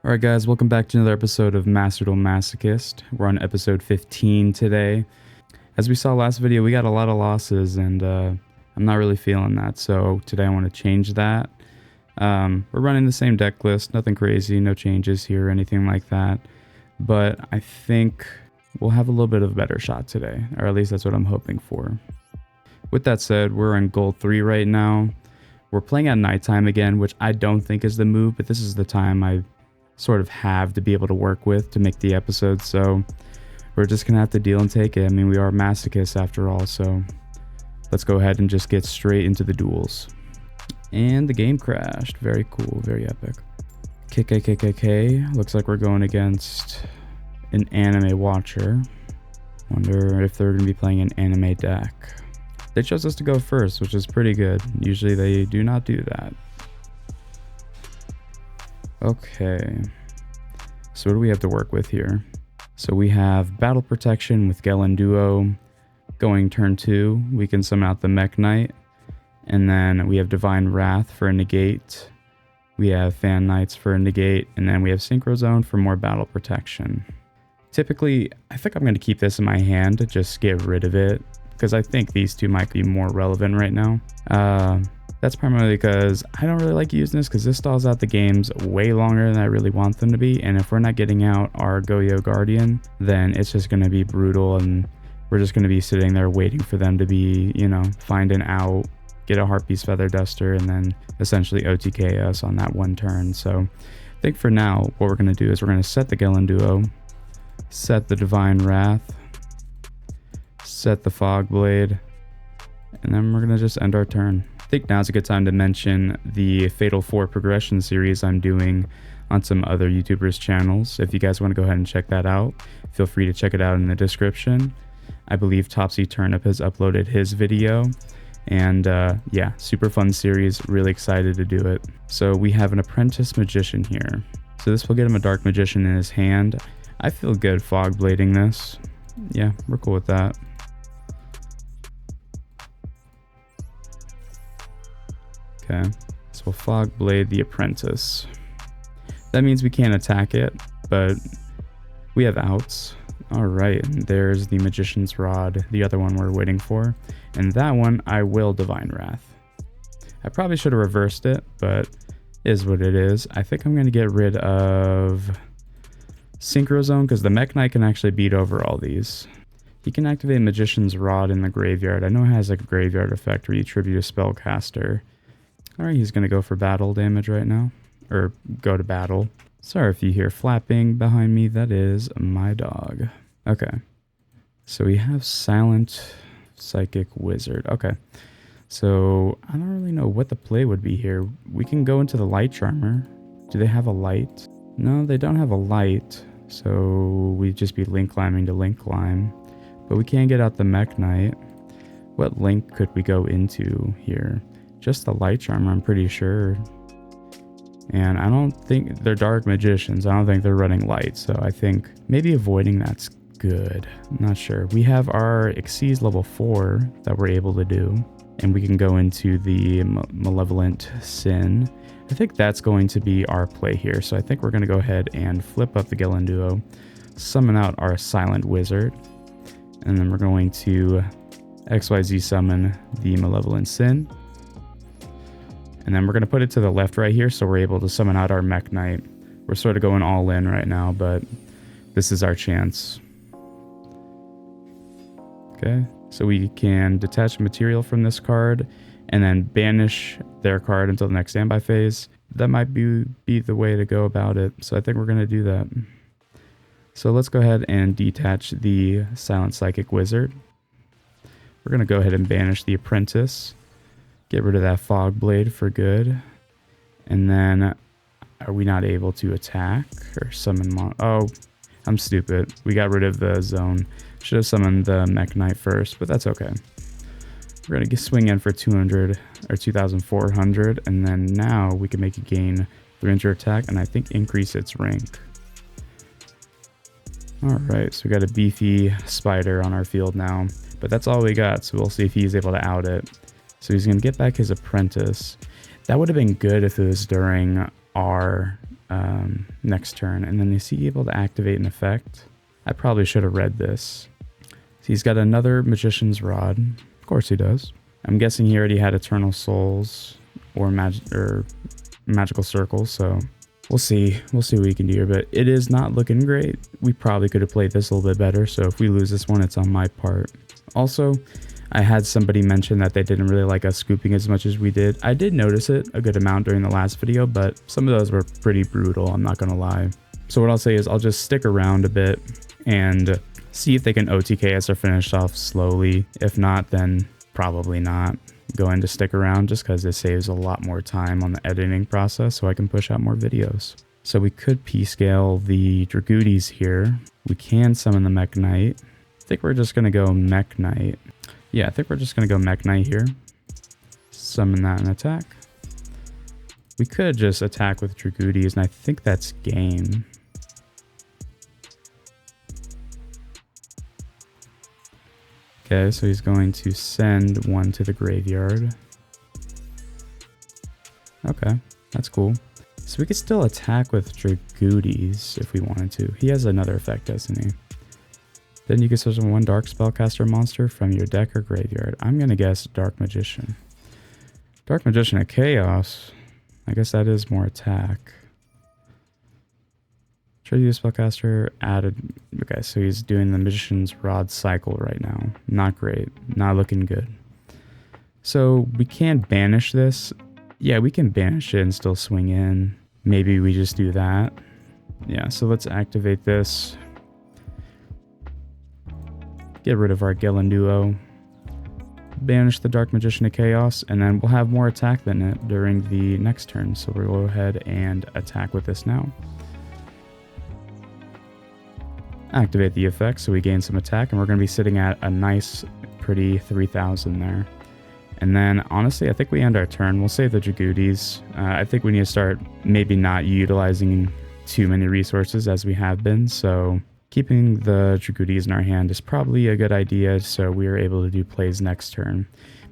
Alright guys, welcome back to another episode of Duel Masochist. We're on episode 15 today. As we saw last video, we got a lot of losses and I'm not really feeling that, so today I want to change that. We're running the same deck list, nothing crazy, no changes here or anything like that. But I think we'll have a little bit of a better shot today, or at least that's what I'm hoping for. With that said, we're on gold 3 right now. We're playing at nighttime again, which I don't think is the move, but this is the time I sort of have to be able to work with to make the episode, so we're just gonna have to deal and take it. I mean, we are masochists after all, so let's go ahead and just get straight into the duels. And the game crashed. Very cool, very epic. KKKKK. Looks like we're going against an anime watcher. Wonder if they're gonna be playing an anime deck. They chose us to go first, which is pretty good. Usually they do not do that. Okay, so what do we have to work with here? So we have Battle Protection with Gelen Duo. Going turn 2, we can summon out the Mech Knight. And then we have Divine Wrath for a negate. We have Fan Knights for a negate. And then we have Synchro Zone for more Battle Protection. Typically, I think I'm going to keep this in my hand to just get rid of it, because I think these two might be more relevant right now. That's primarily because I don't really like using this, because this stalls out the games way longer than I really want them to be. And if we're not getting out our Goyo Guardian, then it's just going to be brutal. And we're just going to be sitting there waiting for them to be, you know, find an out, get a Harpy's Feather Duster, and then essentially OTK us on that one turn. So I think for now, what we're going to do is we're going to set the Gelen Duo, set the Divine Wrath, set the Fog Blade, and then we're going to just end our turn. I think now's a good time to mention the Fatal 4 progression series I'm doing on some other YouTubers' channels. If you guys want to go ahead and check that out, feel free to check it out in the description. I believe Topsy Turnip has uploaded his video. And yeah, super fun series, really excited to do it. So we have an Apprentice Magician here. So this will get him a Dark Magician in his hand. I feel good fog blading this. Yeah, we're cool with that. Okay, so we'll Fog Blade the Apprentice. That means we can't attack it, but we have outs. Alright, there's the Magician's Rod, the other one we're waiting for. And that one, I will Divine Wrath. I probably should have reversed it, but is what it is. I think I'm going to get rid of Synchro Zone, because the Mech Knight can actually beat over all these. He can activate Magician's Rod in the graveyard. I know it has like a graveyard effect where you tribute a spellcaster. Alright, he's going to go for battle damage right now. Or go to battle. Sorry if you hear flapping behind me, that is my dog. Okay. So we have Silent Psychic Wizard. Okay. So I don't really know what the play would be here. We can go into the Light Charmer. Do they have a light? No, they don't have a light. So we'd just be link climbing to link climb. But we can get out the Mech Knight. What link could we go into here? Just the Light Charmer, I'm pretty sure. And I don't think they're Dark Magicians. I don't think they're running light. So I think maybe avoiding that's good. I'm not sure. We have our Exceeds level 4 that we're able to do. And we can go into the Malevolent Sin. I think that's going to be our play here. So I think we're going to go ahead and flip up the Gelen Duo. Summon out our Silent Wizard. And then we're going to XYZ summon the Malevolent Sin. And then we're going to put it to the left right here, so we're able to summon out our Mech Knight. We're sort of going all in right now, but this is our chance. Okay, so we can detach material from this card and then banish their card until the next standby phase. That might be the way to go about it, so I think we're going to do that. So let's go ahead and detach the Silent Psychic Wizard. We're going to go ahead and banish the Apprentice. Get rid of that Fog Blade for good. And then, are we not able to attack or summon oh, I'm stupid. We got rid of the zone. Should have summoned the Mech Knight first, but that's okay. We're going to swing in for 200 or 2,400. And then now we can make it gain 300 attack and I think increase its rank. Alright, so we got a beefy spider on our field now. But that's all we got, so we'll see if he's able to out it. So he's going to get back his Apprentice. That would have been good if it was during our next turn. And then is he able to activate an effect? I probably should have read this. So he's got another Magician's Rod. Of course he does. I'm guessing he already had Eternal Souls or Magical Circle, so we'll see. We'll see what we can do here, but it is not looking great. We probably could have played this a little bit better, so if we lose this one, it's on my part. Also, I had somebody mention that they didn't really like us scooping as much as we did. I did notice it a good amount during the last video, but some of those were pretty brutal, I'm not gonna lie. So what I'll say is I'll just stick around a bit and see if they can OTK us or finish off slowly. If not, then probably not going to stick around, just because it saves a lot more time on the editing process so I can push out more videos. So we could P-scale the Dragooties here. We can summon the Mech Knight. I think we're just going to go Mech Knight. Yeah, I think we're just going to go Mech Knight here. Summon that and attack. We could just attack with Dragooties, and I think that's game. Okay, so he's going to send one to the graveyard. Okay, that's cool. So we could still attack with Dragooties if we wanted to. He has another effect, doesn't he? Then you can summon one Dark Spellcaster monster from your deck or graveyard. I'm going to guess Dark Magician. Dark Magician of Chaos. I guess that is more attack. Try to use Spellcaster, added. Okay, so he's doing the Magician's Rod cycle right now. Not great. Not looking good. So we can banish this. Yeah, we can banish it and still swing in. Maybe we just do that. Yeah, so let's activate this. Get rid of our Gillen Duo. Banish the Dark Magician of Chaos, and then we'll have more attack than it during the next turn. So we'll go ahead and attack with this now. Activate the effect so we gain some attack, and we're going to be sitting at a nice, pretty 3,000 there. And then, honestly, I think we end our turn. We'll save the Dragooties. I think we need to start maybe not utilizing too many resources as we have been, so keeping the Dragooties in our hand is probably a good idea, so we are able to do plays next turn.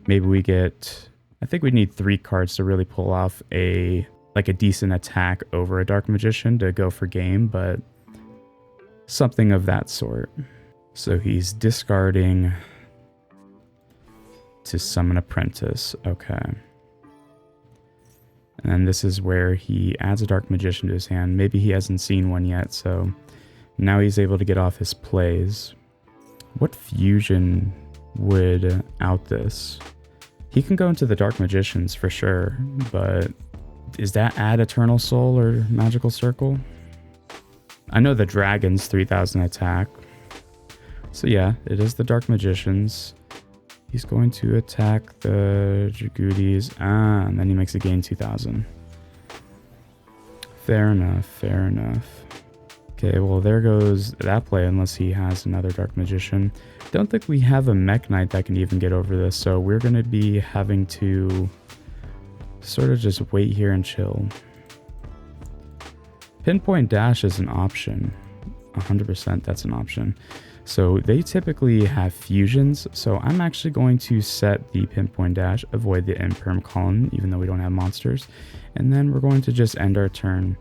Maybe we get... I think we need 3 cards to really pull off a decent attack over a Dark Magician to go for game, but something of that sort. So he's discarding to summon Apprentice. Okay. And then this is where he adds a Dark Magician to his hand. Maybe he hasn't seen one yet, so now he's able to get off his plays. What fusion would out this? He can go into the Dark Magicians for sure, but is that add Eternal Soul or Magical Circle? I know the Dragon's 3,000 attack. So yeah, it is the Dark Magicians. He's going to attack the Dragooties. And then he makes a gain 2,000. Fair enough, fair enough. Okay, well there goes that play unless he has another Dark Magician. Don't think we have a Mech Knight that can even get over this, so we're going to be having to sort of just wait here and chill. Pinpoint Dash is an option. 100% that's an option. So they typically have fusions, so I'm actually going to set the Pinpoint Dash, avoid the Imperm Column, even though we don't have monsters, and then we're going to just end our turn.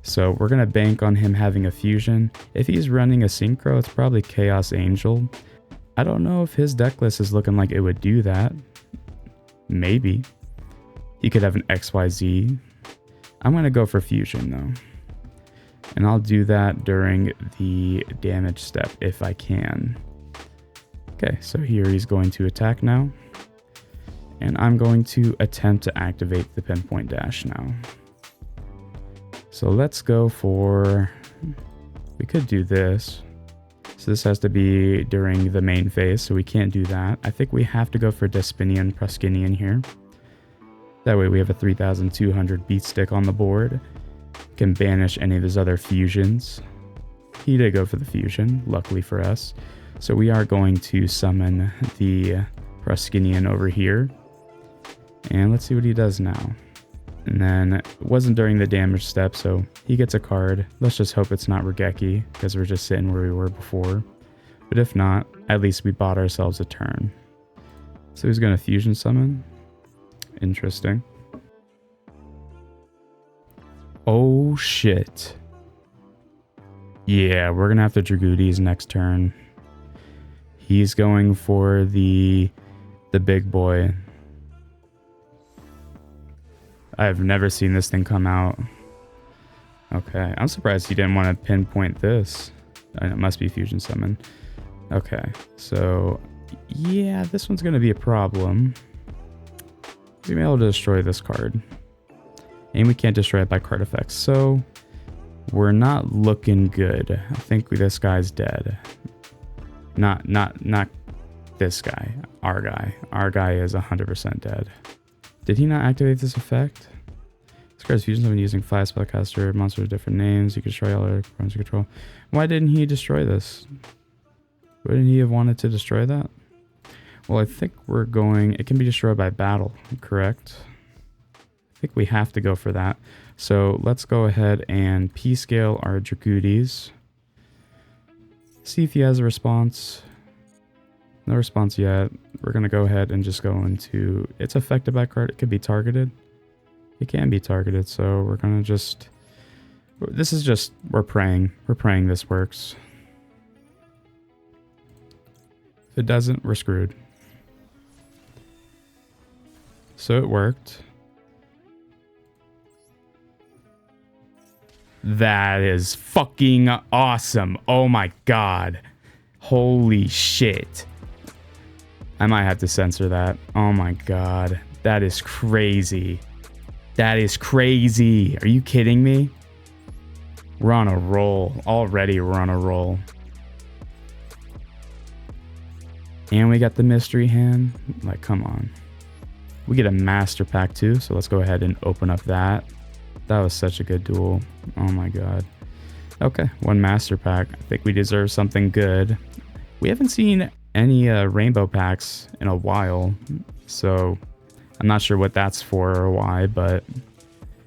So we're going to bank on him having a fusion. If he's running a Synchro, it's probably Chaos Angel. I don't know if his deck list is looking like it would do that. Maybe. He could have an XYZ. I'm going to go for fusion though. And I'll do that during the damage step if I can. Okay, so here he's going to attack now. And I'm going to attempt to activate the Pinpoint Dash now. So let's go for... We could do this. So this has to be during the main phase, so we can't do that. I think we have to go for Despinian Proskinian here. That way we have a 3,200 beat stick on the board. Can banish any of his other fusions. He did go for the fusion, luckily for us. So we are going to summon the Proskinian over here. And let's see what he does now. And then it wasn't during the damage step, so he gets a card. Let's just hope it's not Regeki, because we're just sitting where we were before. But if not, at least we bought ourselves a turn. So he's going to fusion summon. Interesting. Oh shit. Yeah, we're gonna have to Dragooties next turn. He's going for the big boy. I've never seen this thing come out. Okay, I'm surprised he didn't want to pinpoint this. It must be Fusion Summon. Okay, so yeah, this one's gonna be a problem. We're gonna be able to destroy this card. And we can't destroy it by card effects, so we're not looking good. I think this guy's dead. Not this guy. Our guy. Our guy is 100% dead. Did he not activate this effect? This card's fusion summon using 5 spellcaster monsters with different names. You can destroy all other cards you control. Why didn't he destroy this? Wouldn't he have wanted to destroy that? Well, I think we're going... It can be destroyed by battle, correct? I think we have to go for that. So let's go ahead and P-scale our Dragooties. See if he has a response. No response yet. We're going to go ahead and just go into... It's affected by card. It could be targeted. It can be targeted, so we're going to just... This is just... We're praying. We're praying this works. If it doesn't, we're screwed. So it worked. That is fucking awesome. Oh my god. Holy shit. I might have to censor that. Oh my god. That is crazy. That is crazy. Are you kidding me? We're on a roll. Already we're on a roll. And we got the mystery hand. Like, come on. We get a master pack too, so let's go ahead and open up that. That was such a good duel. Oh my god. Okay, one master pack. I think we deserve something good. We haven't seen any rainbow packs in a while, so I'm not sure what that's for or why, but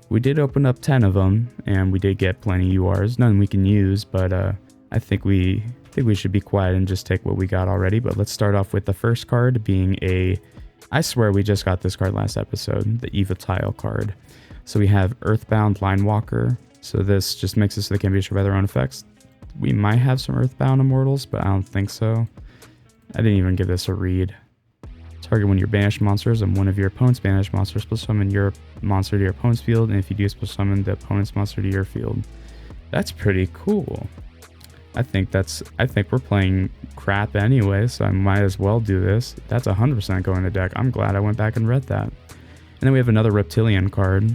we did open up 10 of them, and we did get plenty URs. None we can use, but I think we should be quiet and just take what we got already. But let's start off with the first card being a... I swear we just got this card last episode, the Evatile card. So we have Earthbound Linewalker. So this just makes it so they can be destroyed by their own effects. We might have some Earthbound Immortals, but I don't think so. I didn't even give this a read. Target one of your banished monsters and one of your opponent's banished monsters. Spell summon your monster to your opponent's field, and if you do, spell summon the opponent's monster to your field. That's pretty cool. I think we're playing crap anyway, so I might as well do this. That's 100% going to deck. I'm glad I went back and read that. And then we have another Reptilian card.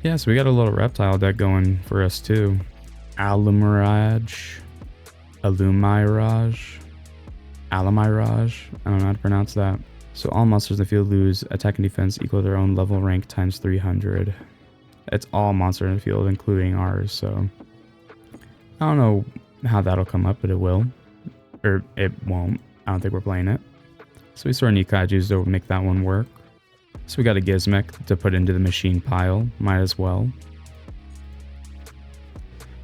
Yeah, so we got a little reptile deck going for us too. Alumirage. I don't know how to pronounce that. So all monsters in the field lose attack and defense equal to their own level rank times 300. It's all monsters in the field, including ours, so... I don't know how that'll come up, but it will. Or it won't. I don't think we're playing it. So we sort of need kaijus to make that one work. So we got a Gizmek to put into the machine pile. Might as well.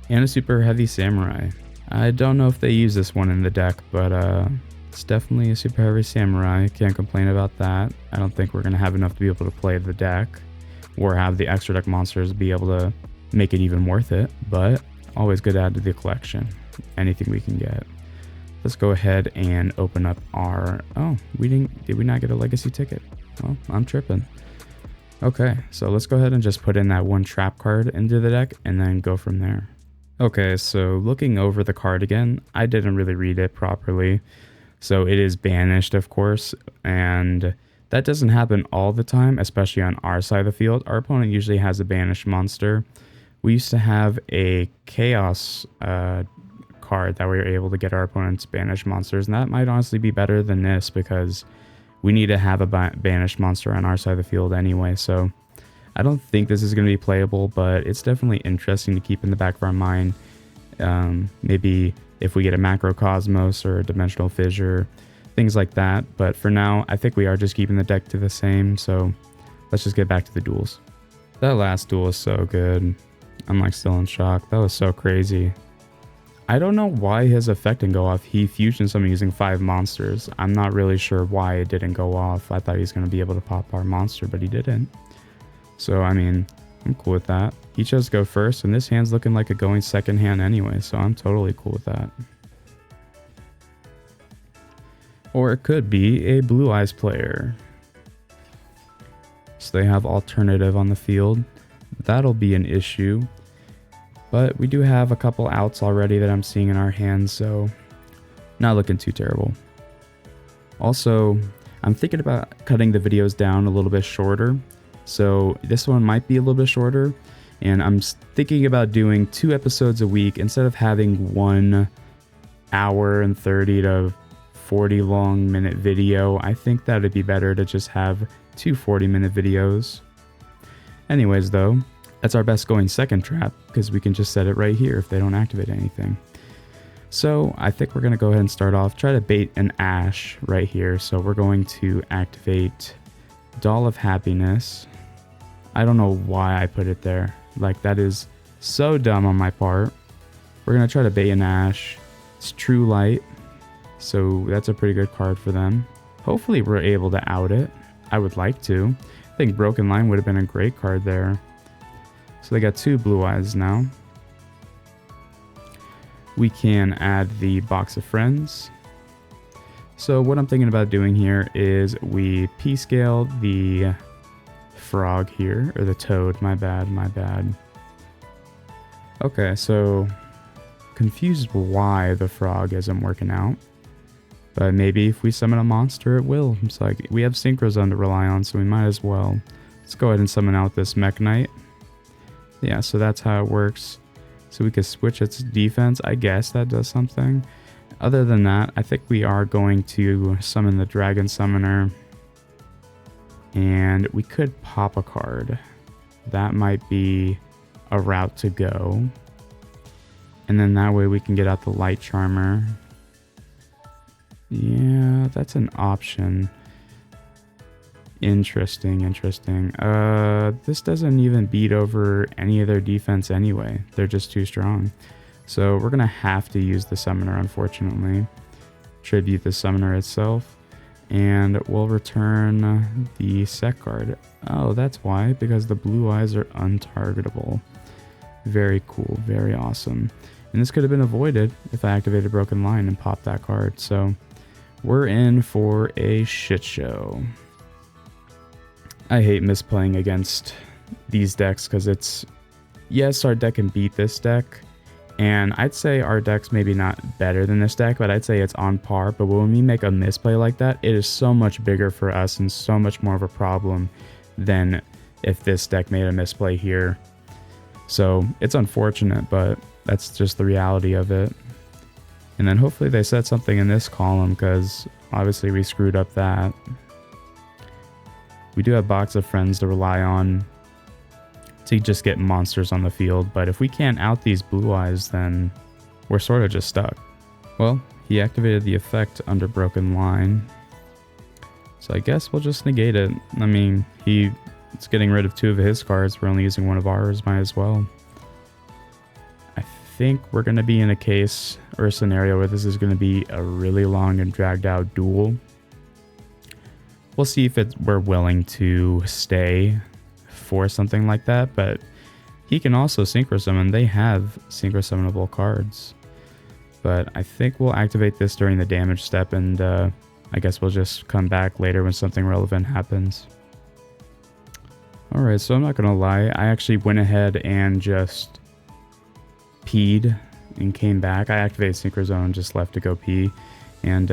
And a super heavy samurai. I don't know if they use this one in the deck, but it's definitely a super heavy samurai. Can't complain about that. I don't think we're going to have enough to be able to play the deck. Or have the extra deck monsters be able to make it even worth it. But always good to add to the collection. Anything we can get. Let's go ahead and open up our... Oh, did we not get a legacy ticket? Well, I'm tripping. Okay, so let's go ahead and just put in that one trap card into the deck and then go from there. Okay, so looking over the card again, I didn't really read it properly. So it is banished, of course, and that doesn't happen all the time, especially on our side of the field. Our opponent usually has a banished monster. We used to have a chaos card that we were able to get our opponent's banished monsters, and that might honestly be better than this because we need to have a banished monster on our side of the field anyway. So I don't think this is going to be playable, but it's definitely interesting to keep in the back of our mind. Maybe if we get a Macrocosmos or a Dimensional Fissure, things like that. But for now, I think we are just keeping the deck to the same. So let's just get back to the duels. That last duel is so good. I'm like still in shock. That was so crazy. I don't know why his effect didn't go off. He fusioned something using 5 monsters. I'm not really sure why it didn't go off. I thought he was going to be able to pop our monster, but he didn't. So, I mean, I'm cool with that. He chose to go first, and this hand's looking like a going second hand anyway, so I'm totally cool with that. Or it could be a Blue Eyes player. So they have alternative on the field. That'll be an issue. But we do have a couple outs already that I'm seeing in our hands, so not looking too terrible. Also, I'm thinking about cutting the videos down a little bit shorter. So this one might be a little bit shorter. And I'm thinking about doing 2 episodes a week instead of having 1 hour and 30 to 40 long minute video. I think that it'd be better to just have 2 40-minute videos. Anyways though, that's our best going second trap because we can just set it right here if they don't activate anything. So I think we're going to go ahead and start off, try to bait an Ash right here. So we're going to activate Doll of Happiness. I don't know why I put it there. Like, that is so dumb on my part. We're going to try to bait an Ash. It's True Light. So that's a pretty good card for them. Hopefully we're able to out it. I would like to. I think Broken Line would have been a great card there. So they got 2 Blue Eyes now. We can add the Box of Friends. So what I'm thinking about doing here is we P-scale the frog here, or the toad, my bad. Okay, so confused why the frog isn't working out. But maybe if we summon a monster, it will. It's like, we have Synchro Zone to rely on, so we might as well. Let's go ahead and summon out this Mech Knight. Yeah, so that's how it works. So we could switch its defense. I guess that does something. Other than that, I think we are going to summon the Dragon Summoner. And we could pop a card. That might be a route to go. And then that way we can get out the Light Charmer. Yeah, that's an option. Interesting. This doesn't even beat over any of their defense anyway. They're just too strong. So we're gonna have to use the Summoner, unfortunately. Tribute the Summoner itself. And we'll return the set card. Oh, that's why, because the Blue Eyes are untargetable. Very cool, very awesome. And this could have been avoided if I activated Broken Line and popped that card. So we're in for a shit show. I hate misplaying against these decks because it's, yes, our deck can beat this deck, and I'd say our deck's maybe not better than this deck, but I'd say it's on par. But when we make a misplay like that, it is so much bigger for us and so much more of a problem than if this deck made a misplay here. So it's unfortunate, but that's just the reality of it. And then hopefully they set something in this column, because obviously we screwed up that. We do have Box of Friends to rely on to just get monsters on the field, but if we can't out these Blue Eyes, then we're sort of just stuck. Well, he activated the effect under Broken Line, so I guess we'll just negate it. I mean, it's getting rid of 2 of his cards. We're only using 1 of ours, might as well. I think we're going to be in a case or a scenario where this is going to be a really long and dragged out duel. We'll see if we're willing to stay for something like that, but he can also Synchro Summon. They have Synchro Summonable cards. But I think we'll activate this during the damage step, and I guess we'll just come back later when something relevant happens. Alright, so I'm not gonna lie, I actually went ahead and just peed and came back. I activated Synchro Zone, just left to go pee, and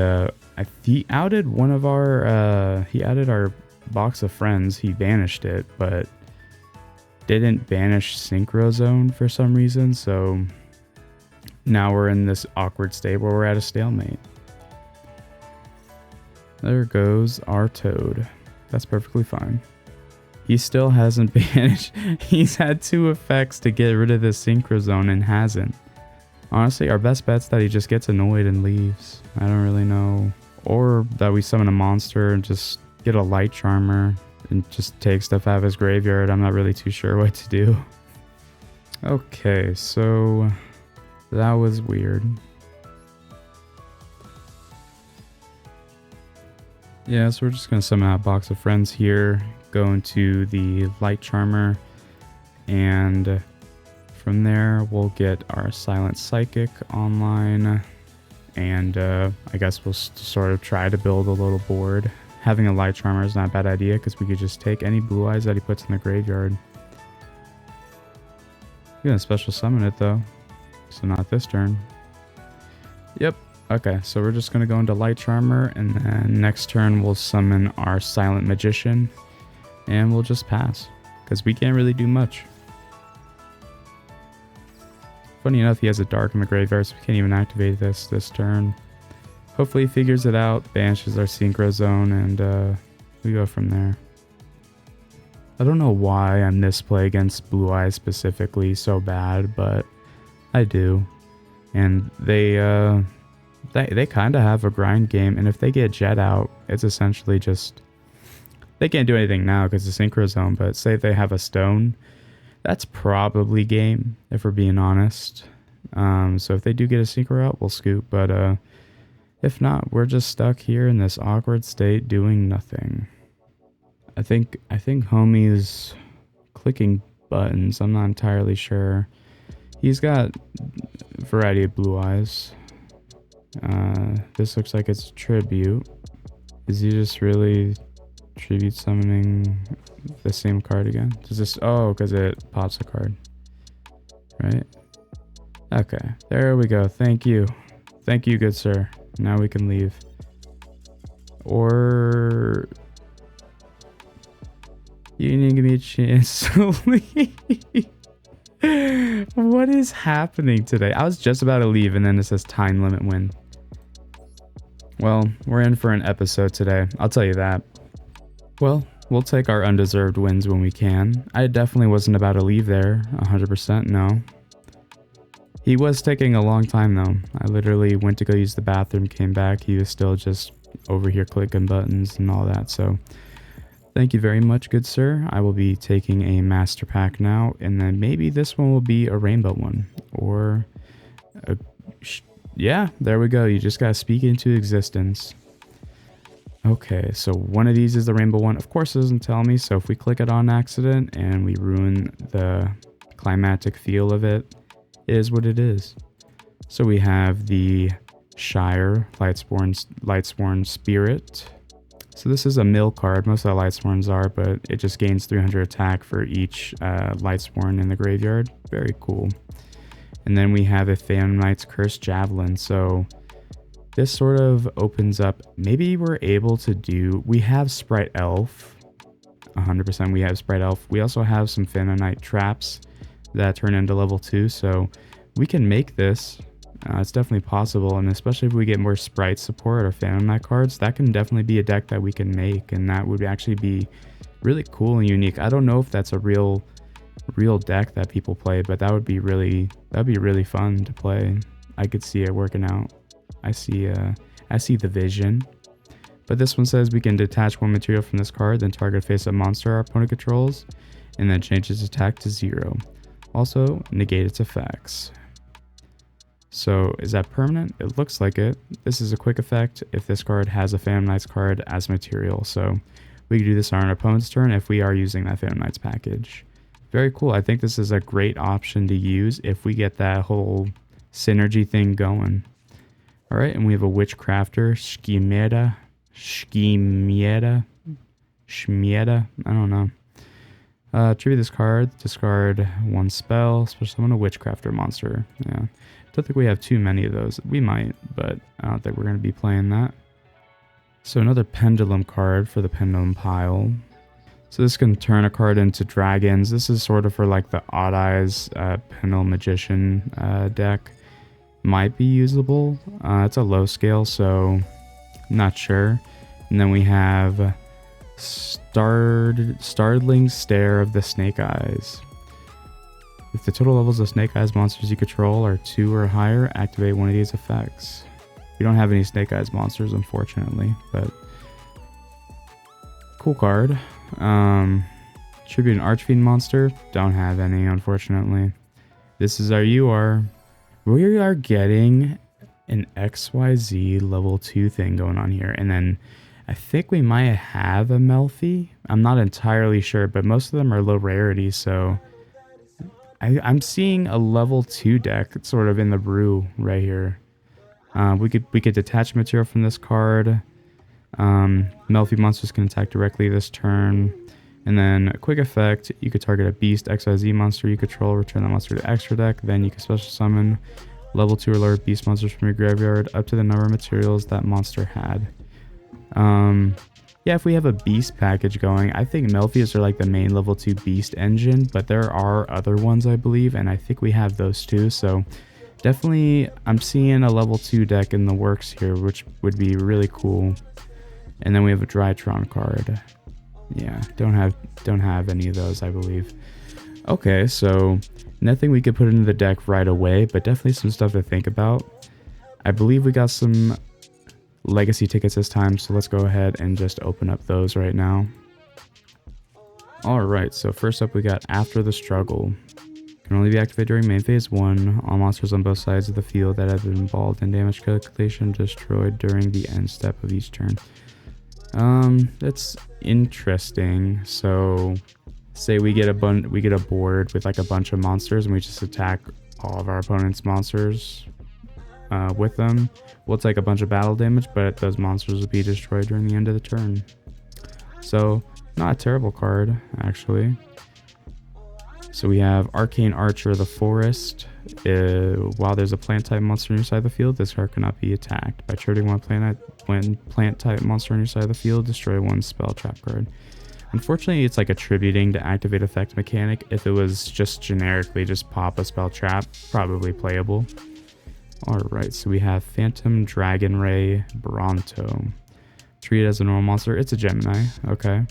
he outed one of our, he outed our Box of Friends. He banished it, but didn't banish Synchro Zone for some reason, so now we're in this awkward state where we're at a stalemate. There goes our Toad. That's perfectly fine. He still hasn't banished. He's had 2 effects to get rid of the Synchro Zone and hasn't. Honestly, our best bet's that he just gets annoyed and leaves. I don't really know. Or that we summon a monster and just get a Light Charmer and just take stuff out of his graveyard. I'm not really too sure what to do. Okay, so that was weird. Yeah, so we're just going to summon out Box of Friends here, go into the Light Charmer, and from there we'll get our Silent Psychic online, and I guess we'll sort of try to build a little board. Having a Light Charmer is not a bad idea because we could just take any Blue Eyes that he puts in the graveyard. We're gonna special summon it though, so not this turn. Yep. Okay, so we're just gonna go into Light Charmer, and then next turn we'll summon our Silent Magician, and we'll just pass because we can't really do much. Funny enough, he has a Dark in the graveyard, so we can't even activate this turn. Hopefully he figures it out, banishes our Synchro Zone, and we go from there. I don't know why I misplay against Blue Eyes specifically so bad, but I do. And they kind of have a grind game, and if they get Jet out, it's essentially just... They can't do anything now because it's Synchro Zone, but say if they have a Stone, that's probably game, if we're being honest. So if they do get a Synchro out, we'll scoop, but if not, we're just stuck here in this awkward state doing nothing. I think homie's clicking buttons. I'm not entirely sure. He's got a variety of Blue Eyes. This looks like it's tribute. Is he just really tribute summoning the same card again? Does this... Oh, because it pops a card. Right? Okay. There we go. Thank you. Thank you, good sir. Now we can leave. Or... You didn't give me a chance to leave. What is happening today? I was just about to leave, and then it says time limit win. Well, we're in for an episode today. I'll tell you that. Well, we'll take our undeserved wins when we can. I definitely wasn't about to leave there. 100% no. He was taking a long time though. I literally went to go use the bathroom, came back. He was still just over here clicking buttons and all that. So thank you very much, good sir. I will be taking a master pack now, and then maybe this one will be a rainbow one, or yeah, there we go. You just gotta speak into existence. Okay, so one of these is the rainbow one. Of course, it doesn't tell me, so if we click it on accident and we ruin the climatic feel of it, it is what it is. So we have the Shire Lightsworn Spirit. So this is a mill card. Most of the Lightsworns are, but it just gains 300 attack for each Lightsworn in the graveyard. Very cool. And then we have a Phantom Knight's Cursed Javelin. So this sort of opens up... Maybe we're able to do... We have Sprite Elf. 100% we have Sprite Elf. We also have some Phantom Knight traps that turn into level 2. So we can make this... it's definitely possible, and especially if we get more Sprite support or Phantom Knight cards, that can definitely be a deck that we can make, and that would actually be really cool and unique. I don't know if that's a real deck that people play, but that'd be really fun to play. I could see it working out. I see the vision. But this one says we can detach one material from this card, then target face-up monster our opponent controls, and then change its attack to 0. Also, negate its effects. So is that permanent? It looks like it. This is a quick effect if this card has a Phantom Knights card as material. So we can do this on our opponent's turn if we are using that Phantom Knights package. Very cool. I think this is a great option to use if we get that whole synergy thing going. All right, and we have a Witchcrafter, Shmieta, I don't know. Tribute this card, discard one spell, special summon a Witchcrafter monster. Yeah. Don't think we have too many of those. We might, but I don't think we're going to be playing that. So another Pendulum card for the Pendulum pile. So this can turn a card into dragons. This is sort of for like the Odd Eyes Pendulum Magician deck. Might be usable. It's a low scale, so not sure. And then we have Startling Stare of the Snake Eyes. If the total levels of Snake Eyes monsters you control are 2 or higher, activate one of these effects. We don't have any Snake Eyes monsters, unfortunately, but cool card. Tribute an Archfiend monster. Don't have any, unfortunately. This is our UR. We are getting an XYZ level 2 thing going on here, and then I think we might have a Melfi. I'm not entirely sure, but most of them are low rarity, so I'm seeing a level 2 deck sort of in the brew right here. We could detach material from this card. Melfi monsters can attack directly this turn. And then a quick effect, you could target a beast XYZ monster you control, return that monster to extra deck, then you can special summon level 2 or lower beast monsters from your graveyard up to the number of materials that monster had. Yeah, if we have a beast package going, I think Melfi's are like the main level 2 beast engine, but there are other ones I believe, and I think we have those too, so definitely I'm seeing a level 2 deck in the works here, which would be really cool. And then we have a Drytron card. Yeah, don't have any of those, I believe. Okay, so nothing we could put into the deck right away, but definitely some stuff to think about. I believe we got some legacy tickets this time, so let's go ahead and just open up those right now. Alright, so first up we got After the Struggle. Can only be activated during main phase 1. All monsters on both sides of the field that have been involved in damage calculation destroyed during the end step of each turn. That's interesting. So say we get a board with like a bunch of monsters and we just attack all of our opponent's monsters with them. We'll take a bunch of battle damage, but those monsters will be destroyed during the end of the turn. So not a terrible card, actually. So we have Arcane Archer of the Forest. While there's a plant type monster on your side of the field, this card cannot be attacked. By trading one plant type monster on your side of the field, destroy one spell trap card. Unfortunately, it's like attributing to activate effect mechanic. If it was just generically just pop a spell trap, probably playable. Alright, so we have Phantom Dragon Ray Bronto. Treat it as a normal monster. It's a Gemini. Okay.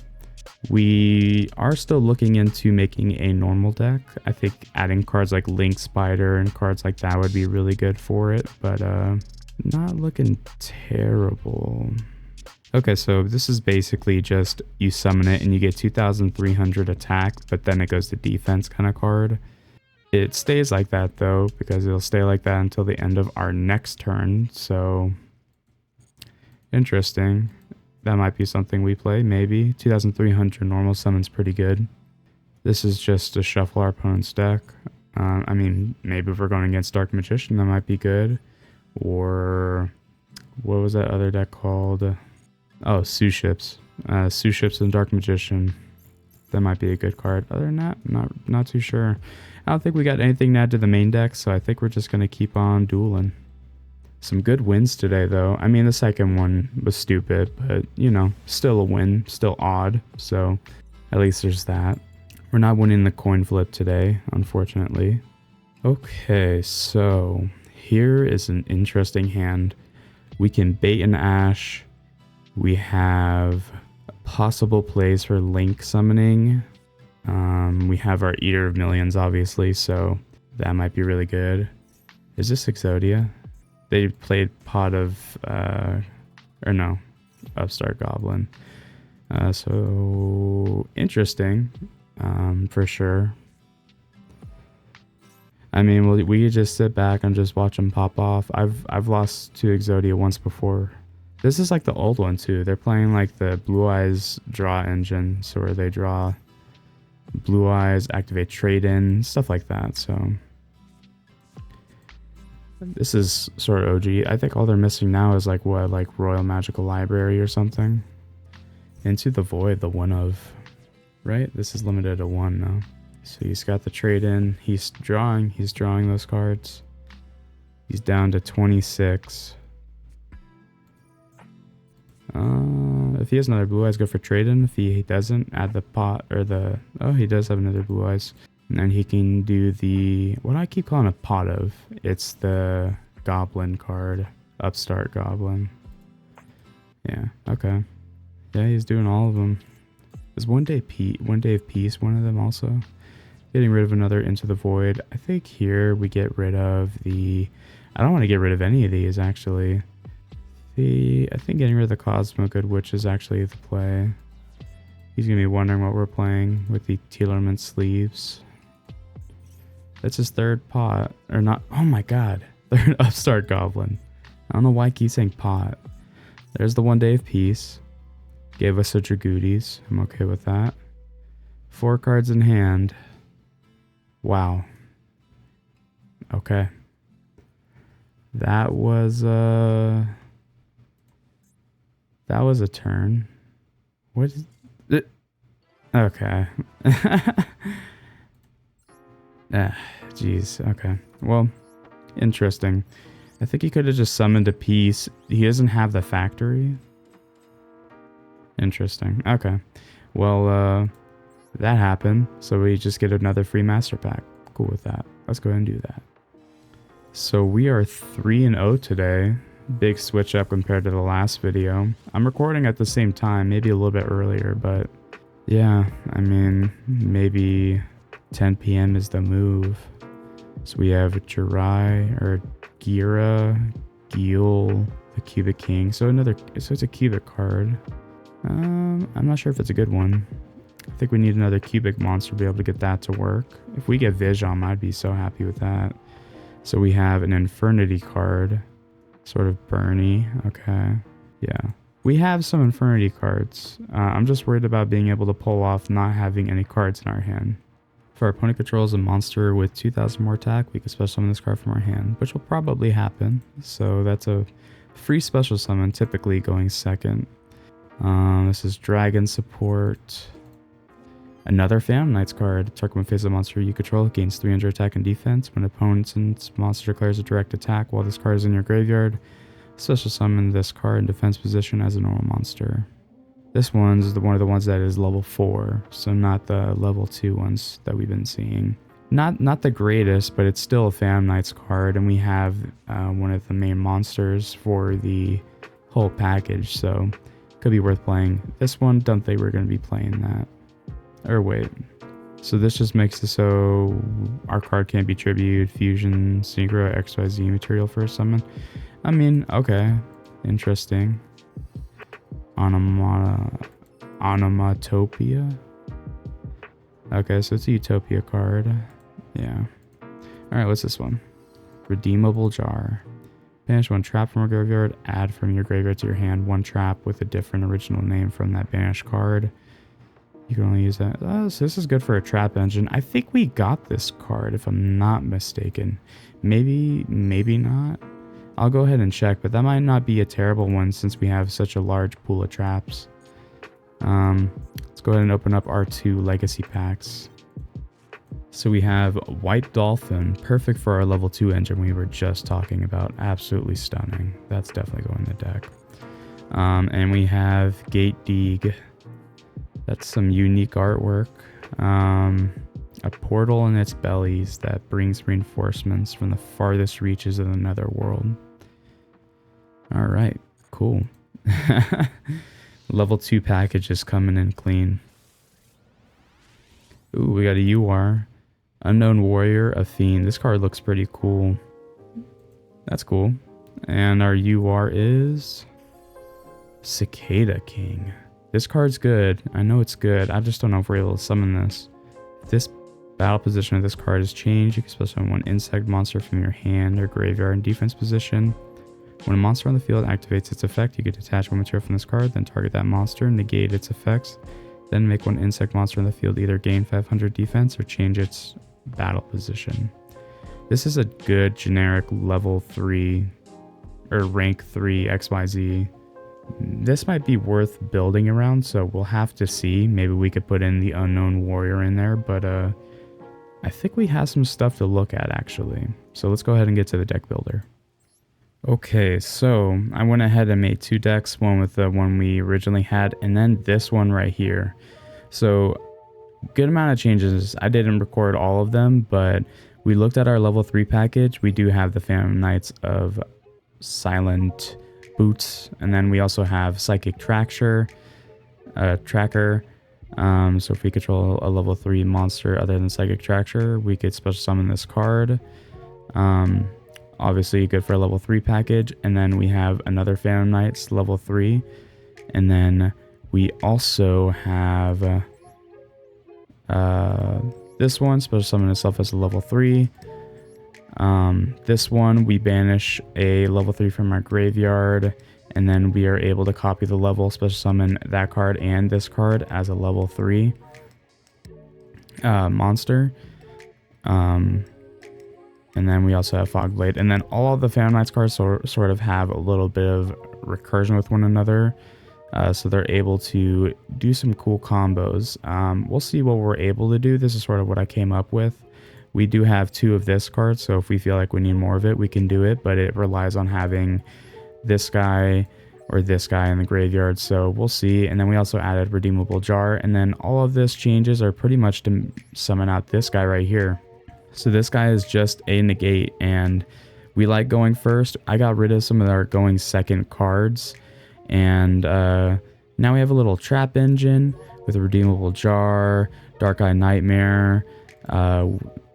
We are still looking into making a normal deck. I think adding cards like Link Spider and cards like that would be really good for it, but not looking terrible. Okay, so this is basically just you summon it and you get 2,300 attack, but then it goes to defense kind of card. It stays like that though, because it'll stay like that until the end of our next turn, so interesting. That might be something we play, maybe. 2,300 normal summon's pretty good. This is just to shuffle our opponent's deck. I mean, maybe if we're going against Dark Magician, that might be good. Or what was that other deck called? Oh, Sue Ships. Sue Ships and Dark Magician. That might be a good card. Other than that, not too sure. I don't think we got anything to add to the main deck, so I think we're just going to keep on dueling. Some good wins today, though. I mean, the second one was stupid, but, you know, still a win. Still odd, so at least there's that. We're not winning the coin flip today, unfortunately. Okay, so here is an interesting hand. We can bait an Ash. We have possible plays for Link summoning. We have our Eater of Millions, obviously, so that might be really good. Is this Exodia? They played Pot of, or no, Upstart Goblin. So interesting, for sure. I mean, we could just sit back and just watch them pop off. I've lost to Exodia once before. This is like the old one too. They're playing like the Blue Eyes draw engine, so where they draw Blue Eyes, activate trade-in, stuff like that, so. This is sort of OG. I think all they're missing now is like what, like Royal Magical Library or something. Into the Void, the one of, right? This is limited to 1 now. So he's got the trade in. He's drawing those cards. He's down to 26. If he has another Blue Eyes, go for trade in. If he doesn't, add the pot or the, oh, he does have another Blue Eyes. And then he can do the, what do I keep calling a pot of? It's the Goblin card. Upstart Goblin. Yeah, okay. Yeah, he's doing all of them. Is One Day of Peace one of them also? Getting rid of another Into the Void. I think here we get rid of the, I don't want to get rid of any of these actually. I think getting rid of the Cosmo Good Witch is actually the play. He's going to be wondering what we're playing with the Teelerman Sleeves. That's his third pot. Or not. Oh my god. Third Upstart Goblin. I don't know why I keep saying pot. There's the One Day of Peace. Gave us a Dragooties. I'm okay with that. 4 cards in hand. Wow. Okay. That was a turn. What is it? Okay. Jeez. Okay. Well, interesting. I think he could have just summoned a piece. He doesn't have the factory. Interesting. Okay. Well, that happened. So we just get another free master pack. Cool with that. Let's go ahead and do that. So we are 3-0 today. Big switch up compared to the last video. I'm recording at the same time, maybe a little bit earlier, but yeah, I mean, maybe 10 p.m. is the move. So we have Jirai or Gira, Gil, the Cubic King. So it's a Cubic card. I'm not sure if it's a good one. I think we need another Cubic monster to be able to get that to work. If we get Vision, I'd be so happy with that. So we have an Infernity card. Sort of Bernie. Okay. Yeah. We have some Infernity cards. I'm just worried about being able to pull off not having any cards in our hand. If our opponent controls a monster with 2,000 more attack, we can special summon this card from our hand, which will probably happen. So that's a free special summon, typically going second. This is Dragon support. Another Phantom Knights card. Target when faces a monster you control gains 300 attack and defense. When opponent's monster declares a direct attack while this card is in your graveyard, special summon this card in defense position as a normal monster. This one's one of the ones that is level 4, so not the level 2 ones that we've been seeing. Not the greatest, but it's still a Phantom Knights card, and we have one of the main monsters for the whole package, so could be worth playing. This one, don't think we're going to be playing that. Or wait. So this just makes it so our card can't be tribute, fusion, synchro, XYZ material for a summon. I mean, okay. Interesting. Onomatopia. Okay, so it's a Utopia card. Yeah. Alright, what's this one? Redeemable Jar. Banish one trap from a graveyard, add from your graveyard to your hand one trap with a different original name from that banished card. You can only use that. So this is good for a trap engine. I think we got this card, if I'm not mistaken. Maybe not. I'll go ahead and check, but that might not be a terrible one since we have such a large pool of traps. Let's go ahead and open up our 2 legacy packs. So we have White Dolphin, perfect for our level 2 engine we were just talking about. Absolutely stunning. That's definitely going in the deck. And we have Gate Deeg. That's some unique artwork. A portal in its bellies that brings reinforcements from the farthest reaches of the netherworld. Alright, cool. Level 2 package is coming in clean. Ooh, we got a UR. Unknown Warrior, a Fiend. This card looks pretty cool. That's cool. And our UR is Cicada King. This card's good. I know it's good. I just don't know if we're able to summon this. If this battle position of this card is changed, you can special summon one insect monster from your hand or graveyard in defense position. When a monster on the field activates its effect, you can detach one material from this card, then target that monster, negate its effects, then make one insect monster on the field either gain 500 defense or change its battle position. This is a good generic level 3 or rank 3 XYZ. This might be worth building around, so we'll have to see. Maybe we could put in the Unknown Warrior in there, but I think we have some stuff to look at actually. So let's go ahead and get to the deck builder. Okay, so I went ahead and made 2 decks, one with the one we originally had, and then this one right here. So good amount of changes. I didn't record all of them, but we looked at our level 3 package. We do have the Phantom Knights of Silent Boots, and then we also have Psychic Tracker. So if we control a level 3 monster other than Psychic Tracker, we could special summon this card. Obviously good for a level 3 package. And then we have another Phantom Knights level 3, and then we also have this one special summon itself as a level 3. This one we banish a level 3 from our graveyard, and then we are able to copy the level, special summon that card and this card as a level 3 monster. And then we also have Fog Blade. And then all of the Phantom Knights cards sort of have a little bit of recursion with one another. So they're able to do some cool combos. We'll see what we're able to do. This is sort of what I came up with. We do have 2 of this card, so if we feel like we need more of it, we can do it. But it relies on having this guy or this guy in the graveyard, so we'll see. And then we also added Redeemable Jar. And then all of this changes are pretty much to summon out this guy right here. So this guy is just a negate, and we like going first. I got rid of some of our going second cards, and now we have a little trap engine with a Redeemable Jar, Dark Eye Nightmare,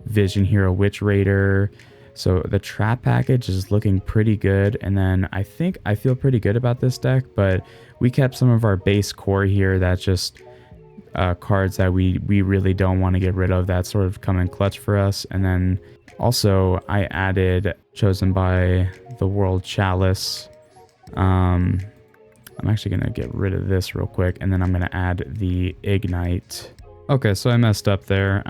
Vision Hero Witch Raider. So the trap package is looking pretty good, and then I think I feel pretty good about this deck, but we kept some of our base core here that's just cards that we really don't want to get rid of that sort of come in clutch for us. And then also I added Chosen by the World Chalice. I'm actually going to get rid of this real quick, and then I'm going to add the Ignite. Okay, so I messed up there.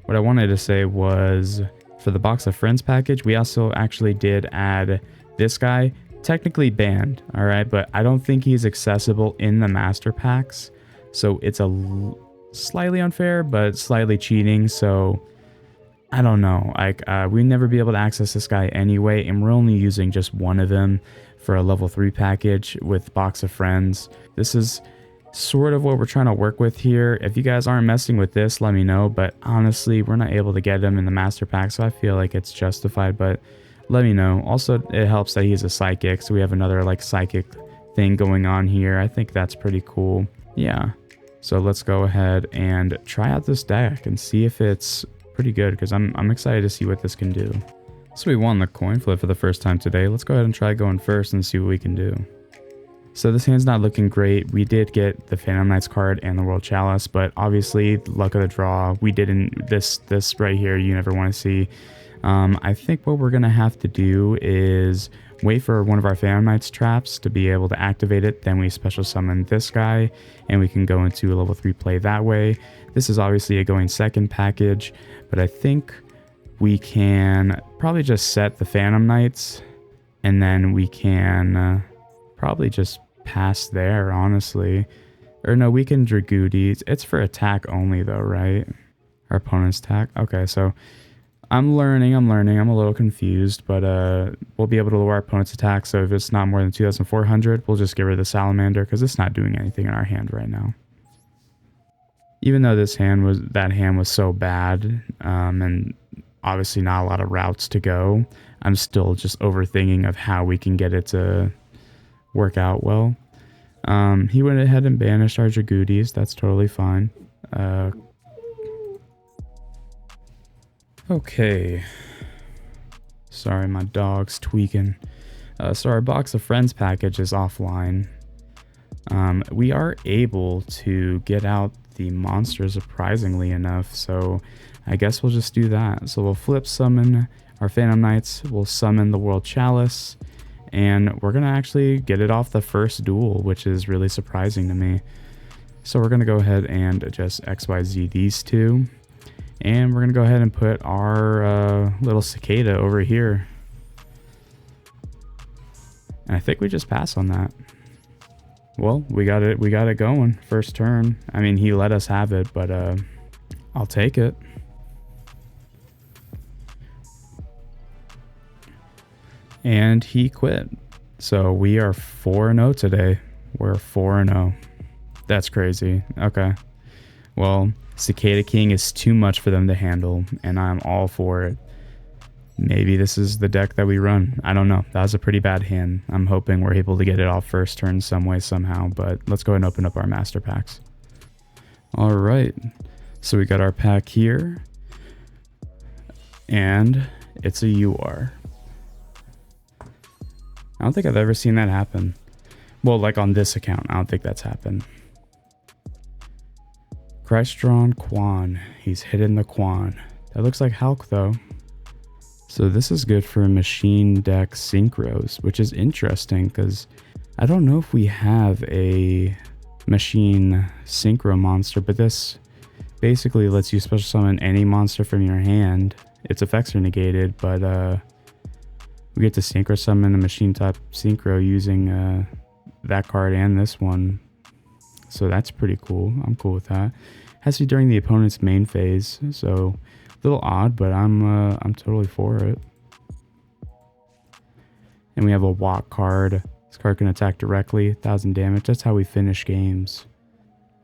What I wanted to say was for the Box of Friends package, we also actually did add this guy, technically banned, all right, but I don't think he's accessible in the master packs. So it's slightly unfair, but slightly cheating. So I don't know. Like we'd never be able to access this guy anyway, and we're only using just one of them for a level 3 package with Box of Friends. This is sort of what we're trying to work with here. If you guys aren't messing with this, let me know. But honestly, we're not able to get him in the master pack, so I feel like it's justified. But let me know. Also, it helps that he's a psychic, so we have another like psychic thing going on here. I think that's pretty cool. Yeah. So let's go ahead and try out this deck and see if it's pretty good, because I'm excited to see what this can do. So we won the coin flip for the first time today. Let's go ahead and try going first and see what we can do. So this hand's not looking great. We did get the Phantom Knights card and the World Chalice, but obviously luck of the draw. We didn't. This right here you never want to see. I think what we're gonna have to do is wait for one of our Phantom Knights traps to be able to activate it. Then we special summon this guy, and we can go into a level 3 play that way. This is obviously a going second package, but I think we can probably just set the Phantom Knights, and then we can probably just pass there, honestly. Or no, we can Dragooties. It's for attack only though, right? Our opponent's attack. Okay, so I'm learning. I'm a little confused, but we'll be able to lower our opponent's attack. So if it's not more than 2,400, we'll just get rid of the Salamander, because it's not doing anything in our hand right now. Even though that hand was so bad, and obviously not a lot of routes to go, I'm still just overthinking of how we can get it to work out well. He went ahead and banished our Dragooties. That's totally fine. Okay. Sorry, my dog's tweaking. So our Box of Friends package is offline. We are able to get out the monster surprisingly enough, so I guess we'll just do that. So we'll flip summon our Phantom Knights, we'll summon the World Chalice, and we're gonna actually get it off the first duel, which is really surprising to me. So we're gonna go ahead and just XYZ these two, and we're gonna go ahead and put our little cicada over here. And I think we just pass on that. Well, we got it going first turn. I mean, he let us have it, but I'll take it. And he quit. So we are 4-0 today. We're 4-0. That's crazy. Okay. Well, Cicada King is too much for them to handle, and I'm all for it. Maybe this is the deck that we run. I don't know. That was a pretty bad hand. I'm hoping we're able to get it off first turn some way, somehow, but let's go ahead and open up our master packs. All right. So we got our pack here, and it's a UR. I don't think I've ever seen that happen. Well, like on this account, I don't think that's happened. Crystron Quan. He's hidden the Quan. That looks like Hulk though. So this is good for machine deck synchros, which is interesting because I don't know if we have a machine synchro monster, but this basically lets you special summon any monster from your hand its effects are negated, but we get to synchro summon a machine type synchro using that card and this one. So that's pretty cool. I'm cool with that. Has to be during the opponent's main phase, so a little odd, but I'm totally for it. And we have a walk card. This card can attack directly, 1000 damage. That's how we finish games.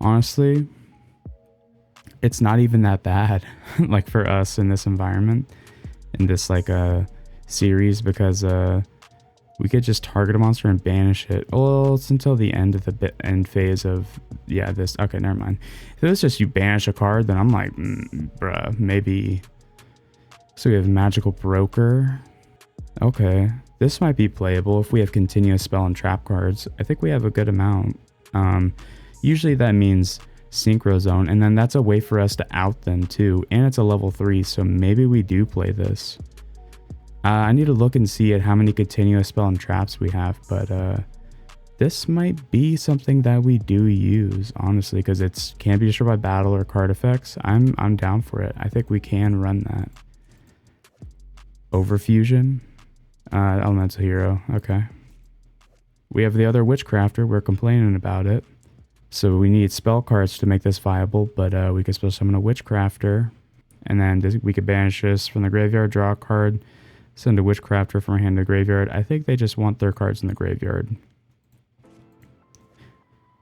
Honestly, it's not even that bad, like for us in this environment, in this like series, because we could just target a monster and banish it. Well, it's until the end of the end phase of this. Okay, never mind. If it was just you banish a card, then I'm like, bruh, maybe. So we have Magical Broker. Okay, this might be playable if we have continuous spell and trap cards. I think we have a good amount. Usually that means Synchro Zone, and then that's a way for us to out them too, and it's a level 3, so maybe we do play this. I need to look and see at how many continuous spell and traps we have, but this might be something that we do use, honestly, because it can be destroyed by battle or card effects. I'm down for it. I think we can run that. Overfusion. Elemental Hero. Okay. We have the other Witchcrafter. We're complaining about it. So we need spell cards to make this viable, but we could still summon a Witchcrafter. And then we could banish this from the graveyard, draw a card, send a Witchcrafter from our hand to the graveyard. I think they just want their cards in the graveyard.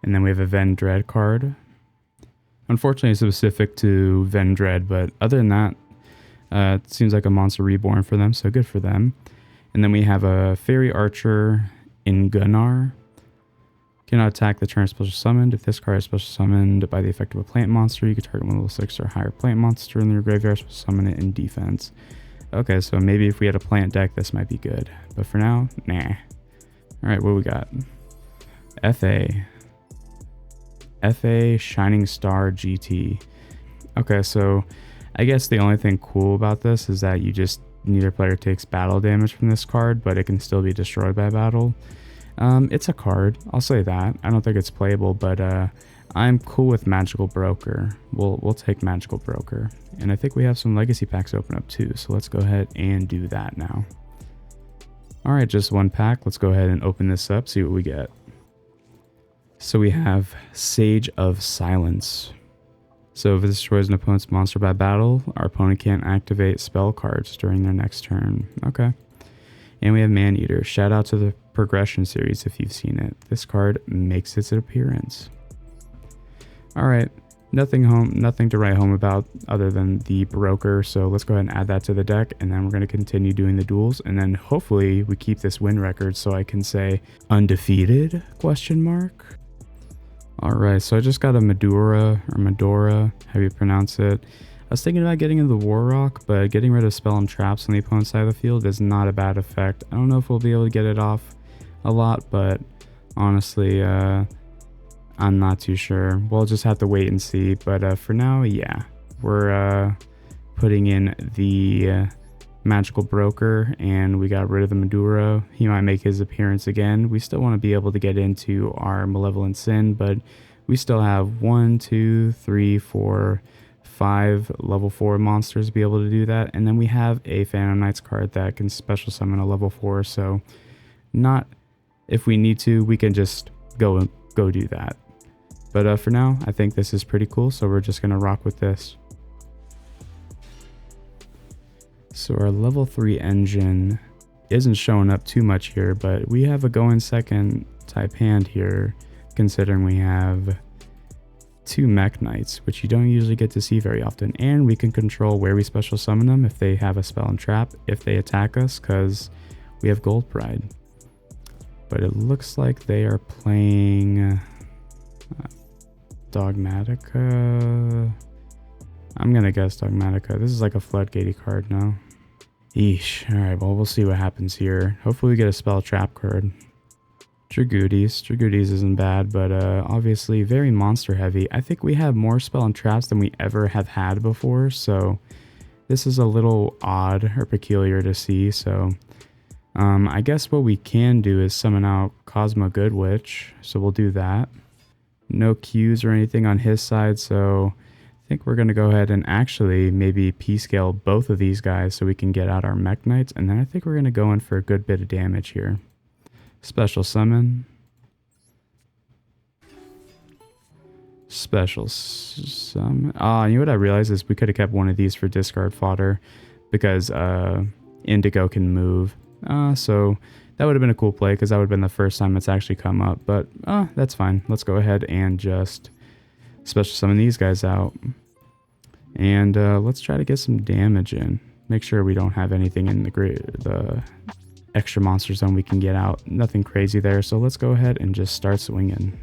And then we have a Vendread card. Unfortunately, it's specific to Vendread, but other than that, it seems like a monster reborn for them, so good for them. And then we have a Fairy Archer in Gunnar. Cannot attack the turn special summoned. If this card is special summoned by the effect of a plant monster, you can target one level 6 or higher plant monster in your graveyard, special summon it in defense. Okay, so maybe if we had a plant deck, this might be good. But for now, nah. Alright, what we got? FA Shining Star GT. Okay, so I guess the only thing cool about this is that neither player takes battle damage from this card, but it can still be destroyed by battle. It's a card, I'll say that. I don't think it's playable, but I'm cool with Magical Broker. We'll take Magical Broker. And I think we have some legacy packs open up too, so let's go ahead and do that now. Alright, just one pack. Let's go ahead and open this up, see what we get. So we have Sage of Silence. So if it destroys an opponent's monster by battle, our opponent can't activate spell cards during their next turn. Okay. And we have Maneater. Shout out to the Progression series if you've seen it. This card makes its appearance. Alright. Nothing to write home about other than the Broker. So let's go ahead and add that to the deck, and then we're going to continue doing the duels, and then hopefully we keep this win record so I can say undefeated ? Alright, so I just got a Medora, how you pronounce it. I was thinking about getting into the War Rock, but getting rid of spell and traps on the opponent's side of the field is not a bad effect. I don't know if we'll be able to get it off a lot, but honestly, I'm not too sure. We'll just have to wait and see, but for now, yeah. We're putting in the Magical Broker, and we got rid of the Medora. He might make his appearance again. We still want to be able to get into our Malevolent Sin, but we still have 1, 2, 3, 4, 5 level 4 monsters to be able to do that, and then we have a Phantom Knights card that can special summon a level 4, so not if we need to, we can just go do that. But for now, I think this is pretty cool, so we're just gonna rock with this. So our level 3 engine isn't showing up too much here, but we have a going second type hand here, considering we have 2 Mech Knights, which you don't usually get to see very often, and we can control where we special summon them if they have a spell and trap, if they attack us, because we have Gold Pride. But it looks like they are playing Dogmatica. I'm gonna guess Dogmatica. This is like a Floodgatey card now. Eesh. Alright, well, we'll see what happens here. Hopefully we get a spell trap card. Dragooties isn't bad, but obviously very monster heavy. I think we have more spell and traps than we ever have had before, so this is a little odd or peculiar to see. So I guess what we can do is summon out Cosmo Goodwitch, so we'll do that. No Qs or anything on his side, so I think we're going to go ahead and actually maybe P-scale both of these guys so we can get out our Mech Knights. And then I think we're going to go in for a good bit of damage here. Special summon. Special summon. You know what I realized is we could have kept one of these for discard fodder because Indigo can move. So that would have been a cool play because that would have been the first time it's actually come up. But that's fine. Let's go ahead and just special summon these guys out. And let's try to get some damage in. Make sure we don't have anything in the extra monster zone we can get out. Nothing crazy there. So let's go ahead and just start swinging.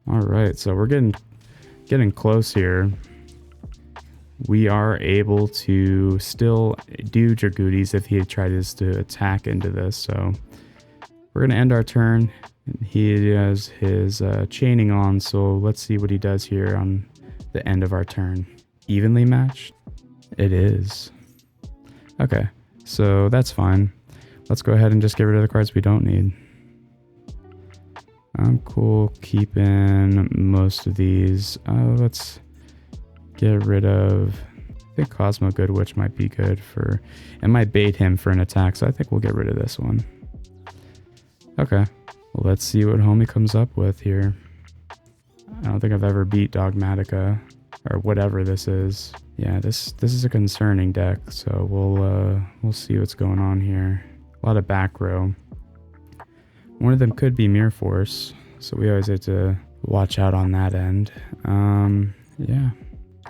Alright, so we're getting close here. We are able to still do Dragoodies if he tries to attack into this. So we're going to end our turn. He has his chaining on, so let's see what he does here on the end of our turn. Evenly matched? It is. Okay, so that's fine. Let's go ahead and just get rid of the cards we don't need. I'm cool keeping most of these. Let's get rid of, I think Cosmo Good Witch might be good for, it might bait him for an attack, so I think we'll get rid of this one. Okay, well, let's see what homie comes up with here. I don't think I've ever beat Dogmatica, or whatever this is. Yeah, this is a concerning deck, so we'll see what's going on here. A lot of back row. One of them could be Mirror Force, so we always have to watch out on that end. Yeah.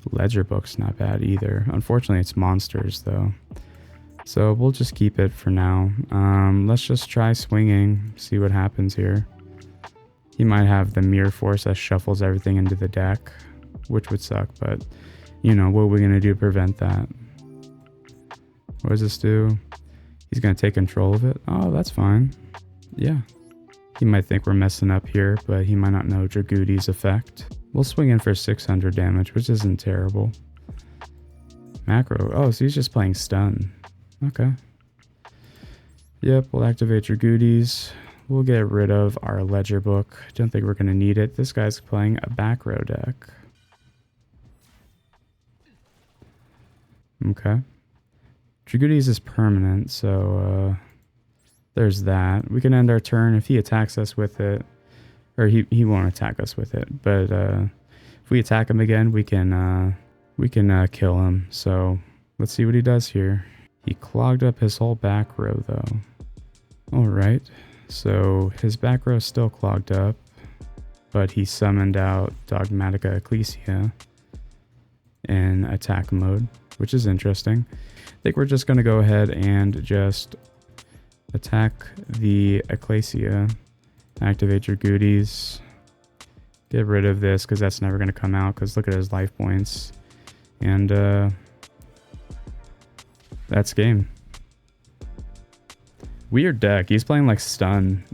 Ledger Book's not bad either. Unfortunately, it's monsters though. So we'll just keep it for now. Let's just try swinging, see what happens here. He might have the Mirror Force that shuffles everything into the deck, which would suck, but you know, what are we going to do to prevent that? What does this do? He's going to take control of it. Oh, that's fine. Yeah. He might think we're messing up here, but he might not know Dragoodi's effect. We'll swing in for 600 damage, which isn't terrible. Macro. Oh, so he's just playing stun. Okay. Yep, we'll activate Dragoodi's. We'll get rid of our Ledger Book. Don't think we're going to need it. This guy's playing a back row deck. Okay. Dragoodi's is permanent, so there's that. We can end our turn if he attacks us with it. Or he won't attack us with it, but if we attack him again, we can kill him. So let's see what he does here. He clogged up his whole back row though. All right, so his back row is still clogged up, but he summoned out Dogmatica Ecclesia in attack mode, which is interesting. I think we're just gonna go ahead and just attack the Ecclesia. Activate your goodies. Get rid of this because that's never going to come out because look at his life points. And that's game. Weird deck. He's playing like stun.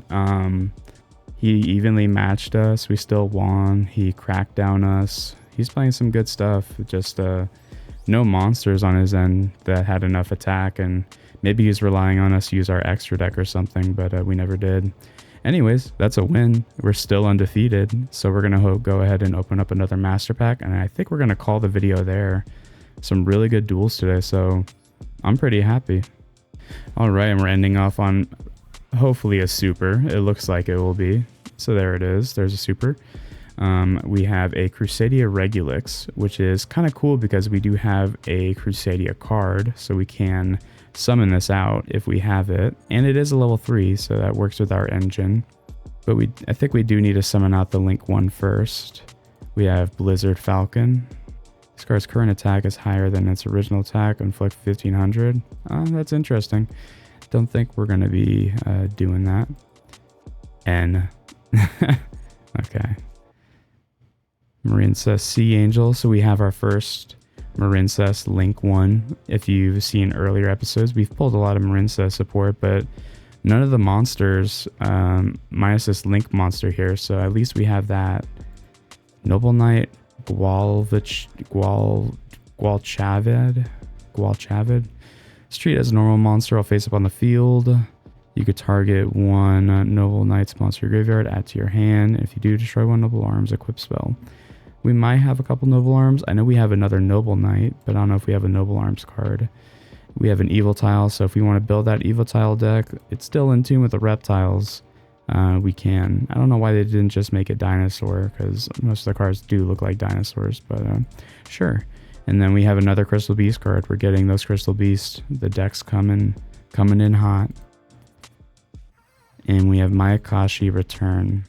He evenly matched us. We still won. He cracked down us. He's playing some good stuff. Just no monsters on his end that had enough attack, and maybe he's relying on us to use our extra deck or something, but we never did. Anyways, that's a win. We're still undefeated, so we're gonna go ahead and open up another master pack, and I think we're gonna call the video there. Some really good duels today, so I'm pretty happy. All right, and we're ending off on hopefully a super. It looks like it will be. So there it is. There's a super. We have a Crusadia Regulix, which is kind of cool because we do have a Crusadia card, so we can summon this out if we have it, and it is a level 3, so that works with our engine. But I think we do need to summon out the Link one first. We have Blizzard Falcon. This card's current attack is higher than its original attack, inflict 1500. That's interesting. Don't think we're going to be doing that. N. Okay. Marincess Sea Angel. So we have our first Marincess Link 1. If you've seen earlier episodes, we've pulled a lot of Marincess support, but none of the monsters, minus this Link monster here, so at least we have that. Noble Knight, Gwalchavid. Street as a normal monster, I'll face up on the field. You could target one Noble Knight's monster graveyard, add to your hand. If you do, destroy one Noble Arms, equip spell. We might have a couple Noble Arms. I know we have another Noble Knight, but I don't know if we have a Noble Arms card. We have an Evil Tile, so if we want to build that Evil Tile deck, it's still in tune with the Reptiles. We can. I don't know why they didn't just make it Dinosaur, because most of the cards do look like dinosaurs, but sure. And then we have another Crystal Beast card. We're getting those Crystal Beasts. The deck's coming in hot. And we have Mayakashi Return.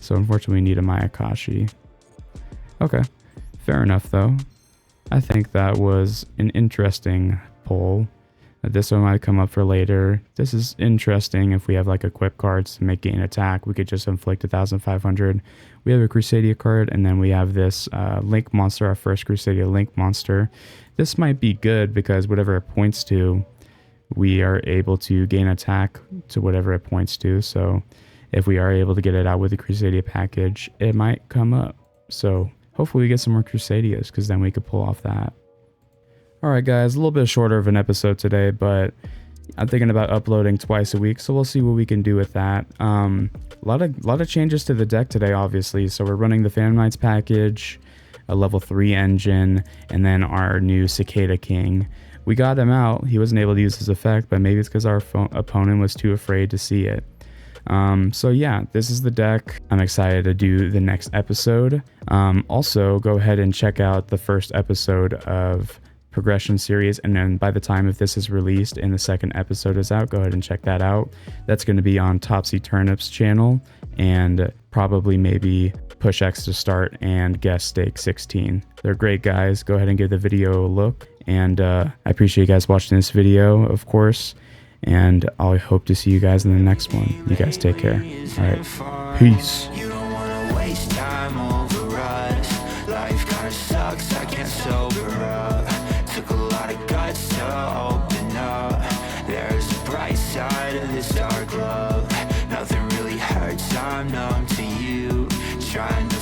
So unfortunately we need a Mayakashi. Okay, fair enough though. I think that was an interesting poll. This one might come up for later. This is interesting. If we have like equip cards to make gain attack, we could just inflict 1,500. We have a Crusadia card, and then we have this Link monster, our first Crusadia Link monster. This might be good because whatever it points to, we are able to gain attack to whatever it points to. So if we are able to get it out with the Crusadia package, it might come up. So hopefully we get some more Crusadias, because then we could pull off that. Alright guys, a little bit shorter of an episode today, but I'm thinking about uploading twice a week, so we'll see what we can do with that. A lot of changes to the deck today, obviously. So we're running the Phantom Knights package, a level 3 engine, and then our new Cicada King. We got him out. He wasn't able to use his effect, but maybe it's because our opponent was too afraid to see it. So yeah, this is the deck. I'm excited to do the next episode. Also, go ahead and check out the first episode of Progression series, and then by the time if this is released and the second episode is out, go ahead and check that out. That's going to be on Topsy Turnip's channel, and probably maybe Push X to Start and Guest Stake 16. They're great guys. Go ahead and give the video a look, and I appreciate you guys watching this video, of course, and I hope to see you guys in the next one. You guys take care. All right, peace. You don't wanna waste time over us. Life kinda sucks, I can't sober up. Took a lot of guts to open up. There's a bright side of this dark love. Nothing really hurts, I'm numb to you. Trying to